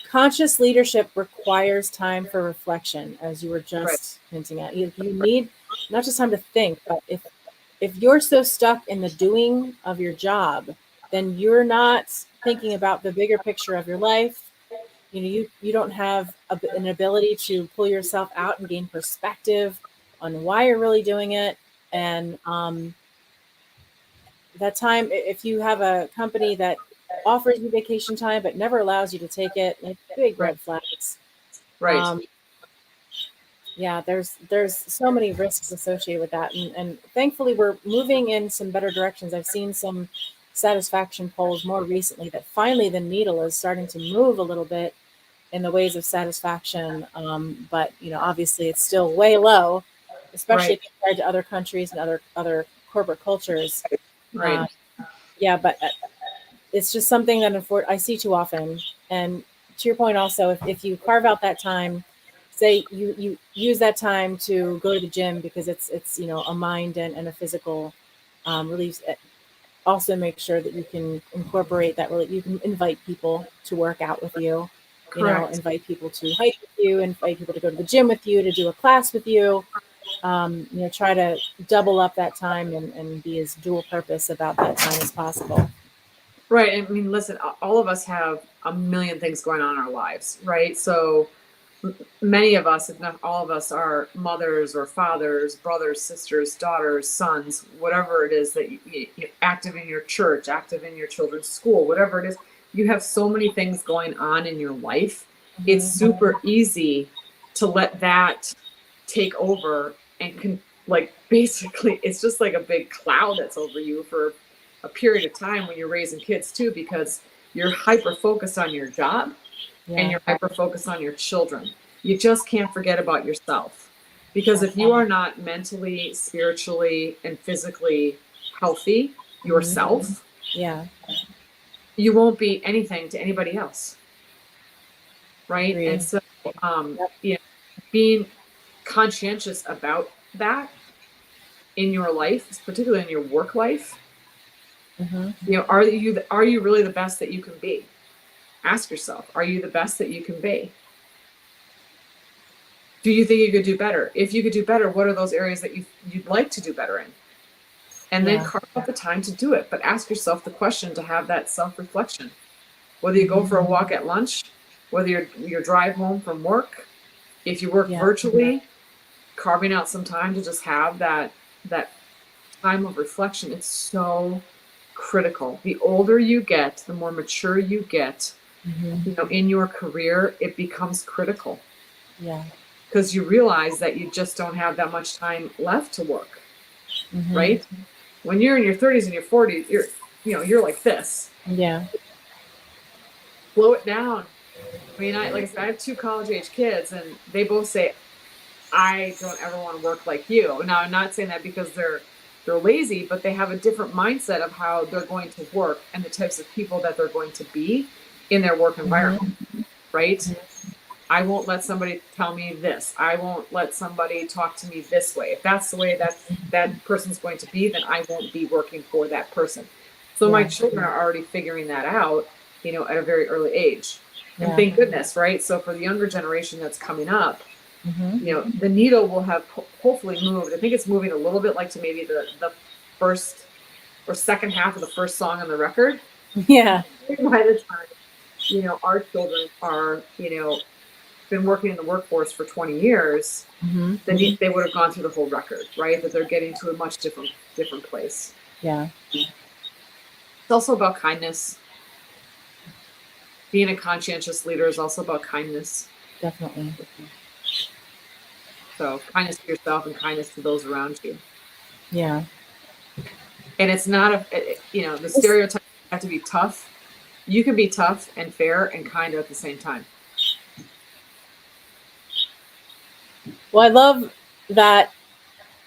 conscious leadership requires time for reflection, as you were Right. just hinting at. You need not just time to think, but if you're so stuck in the doing of your job, then you're not thinking about the bigger picture of your life. You know, you don't have an ability to pull yourself out and gain perspective on why you're really doing it. And that time, if you have a company that offers you vacation time but never allows you to take it, like big Right. red flags. Right. Yeah, there's so many risks associated with that, and thankfully we're moving in some better directions. I've seen some satisfaction polls more recently that finally the needle is starting to move a little bit in the ways of satisfaction. But you know, obviously it's still way low, especially Right. compared to other countries and other corporate cultures. Right. Yeah, but it's just something that I see too often. And to your point, also, if you carve out that time, say you use that time to go to the gym because it's you know a mind and a physical release. Also, make sure that you can incorporate that. Really, you can invite people to work out with you. You know, Correct. invite people to hike with you, invite people to go to the gym with you, to do a class with you. You know, try to double up that time and be as dual purpose about that time as possible. Right. I mean, listen, all of us have a million things going on in our lives, right? So many of us, if not all of us, are mothers or fathers, brothers, sisters, daughters, sons, whatever it is that you're active in your church, active in your children's school, whatever it is. You have so many things going on in your life. It's Mhm. super easy to let that take over and like basically it's just like a big cloud that's over you for a period of time when you're raising kids too, because you're hyper focused on your job and Yeah. you're hyper focused on your children. You just can't forget about yourself. Because if you are not mentally, spiritually, and physically healthy Mhm. yourself, Yeah. you won't be anything to anybody else. Right. And Agreed. so, Yep. you know, being conscientious about that in your life, particularly in your work life, Mhm. you know, are you really the best that you can be? Ask yourself, are you the best that you can be? Do you think you could do better? If you could do better, what are those areas that you'd like to do better in? And then Yeah. carve out the time to do it. But ask yourself the question to have that self-reflection. Whether you go Mhm. for a walk at lunch, whether your drive home from work, if you work Yeah. virtually, carving out some time to just have that time of reflection, it's so critical. The older you get, the more mature you get, Mhm. you know, in your career, it becomes critical Yeah. because you realize that you just don't have that much time left to work, Mhm. right? When you're in your 30s and your 40s, you're like this. Yeah. Slow it down. I mean, like I said, I have two college age kids, and they both say, I don't ever want to work like you. Now, I'm not saying that because they're lazy, but they have a different mindset of how they're going to work and the types of people that they're going to be in their work environment, Mhm. right? I won't let somebody tell me this. I won't let somebody talk to me this way. If that's the way that person's going to be, then I won't be working for that person. So my Yeah. children are already figuring that out, you know, at a very early age. And Yeah. thank goodness, right? So for the younger generation that's coming up, Mhm. you know, the needle will have hopefully moved. I think it's moving a little bit like to maybe the first or second half of the first song on the record. Yeah. By the time, you know, our children are, you know, been working in the workforce for 20 years, Mhm. then they would have gone through the whole record, right? That they're getting to a much different place. Yeah. It's also about kindness. Being a conscientious leader is also about kindness. Definitely. So kindness to yourself and kindness to those around you. Yeah. And it's not the stereotype have to be tough. You can be tough and fair and kind at the same time. Well, I love that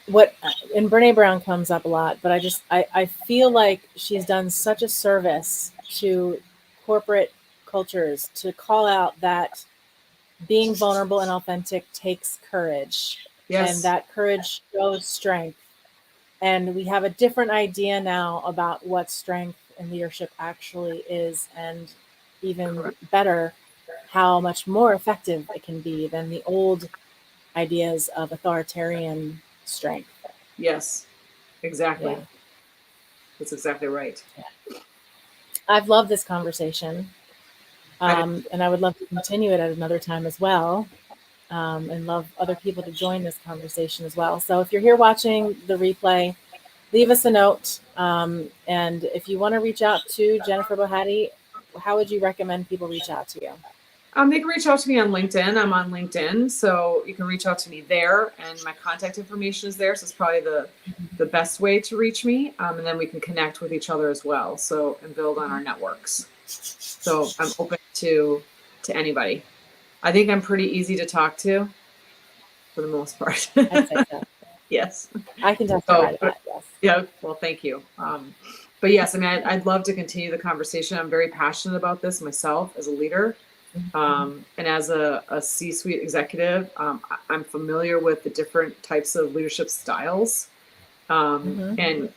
what and Brene Brown comes up a lot, but I feel like she's done such a service to corporate cultures to call out that being vulnerable and authentic takes courage, and Yes. that courage shows strength. And we have a different idea now about what strength and leadership actually is, and even Correct. better, how much more effective it can be than the old ideas of authoritarian strength. Yes. Exactly. Yeah. That's exactly right. I've loved this conversation. I And I would love to continue it at another time as well. And love other people to join this conversation as well. So if you're here watching the replay, leave us a note. And if you want to reach out to Jennifer Bohatti, how would you recommend people reach out to you? They can reach out to me on LinkedIn. I'm on LinkedIn, so you can reach out to me there, and my contact information is there. So it's probably the best way to reach me, and then we can connect with each other as well. So and build on our networks. So I'm open to anybody. I think I'm pretty easy to talk to, for the most part. I'd say so. Yes. I can testify So to that. Yes. yeah. Well, thank you. But yes, I mean, I'd love to continue the conversation. I'm very passionate about this myself as a leader. And as a C-suite executive, I'm familiar with the different types of leadership styles. And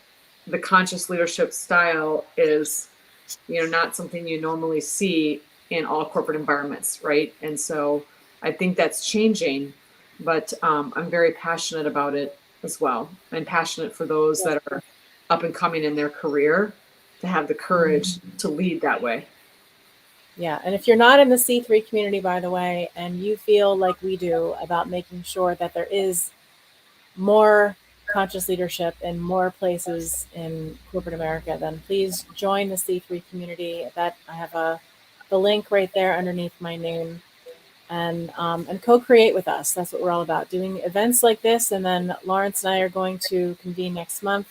the conscious leadership style is, not something you normally see in all corporate environments, right? And so I think that's changing, but I'm very passionate about it as well. I'm passionate for those that are up and coming in their career to have the courage to lead that way. Yeah. And if you're not in the C3 community, by the way, and you feel like we do about making sure that there is more conscious leadership in more places in corporate America, then please join the C3 community. That I have the link right there underneath my name, and co-create with us. That's what we're all about, doing events like this. And then Lawrence and I are going to convene next month,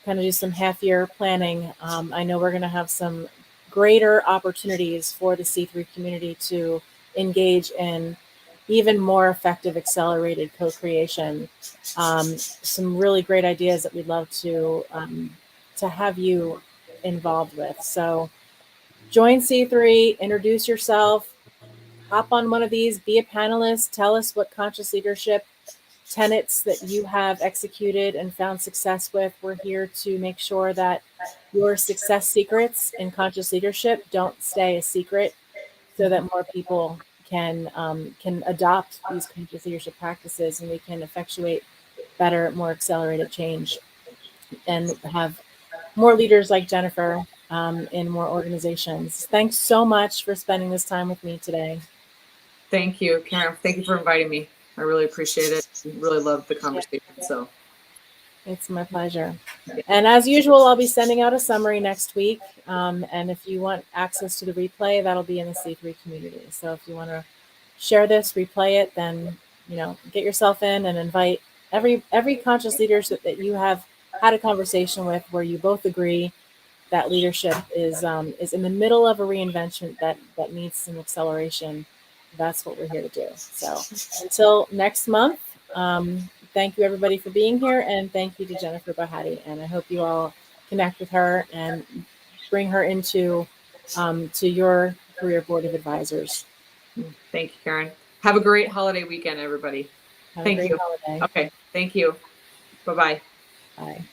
kind of do some half-year planning. I know we're going to have some greater opportunities for the C3 community to engage in even more effective accelerated co-creation. Some really great ideas that we'd love to have you involved with. So join C3, introduce yourself, hop on one of these, be a panelist, tell us what conscious leadership tenets that you have executed and found success with. We're here to make sure that your success secrets in conscious leadership don't stay a secret, so that more people can adopt these conscious leadership practices, and we can effectuate better, more accelerated change, and have more leaders like Jennifer in more organizations. Thanks so much for spending this time with me today. Thank you, Karen. Thank you for inviting me. I really appreciate it. Really loved the conversation. So it's my pleasure. And as usual, I'll be sending out a summary next week. And if you want access to the replay, that'll be in the C3 community. So if you want to share this, replay it, then get yourself in and invite every conscious leader that you have had a conversation with, where you both agree that leadership is in the middle of a reinvention that needs some acceleration. That's what we're here to do. So until next month, thank you everybody for being here, and thank you to Jennifer Bohatti. And I hope you all connect with her and bring her into to your career board of advisors. Thank you, Karen. Have a great holiday weekend, everybody. Have a great holiday. Okay. Thank you. Bye-bye. Bye.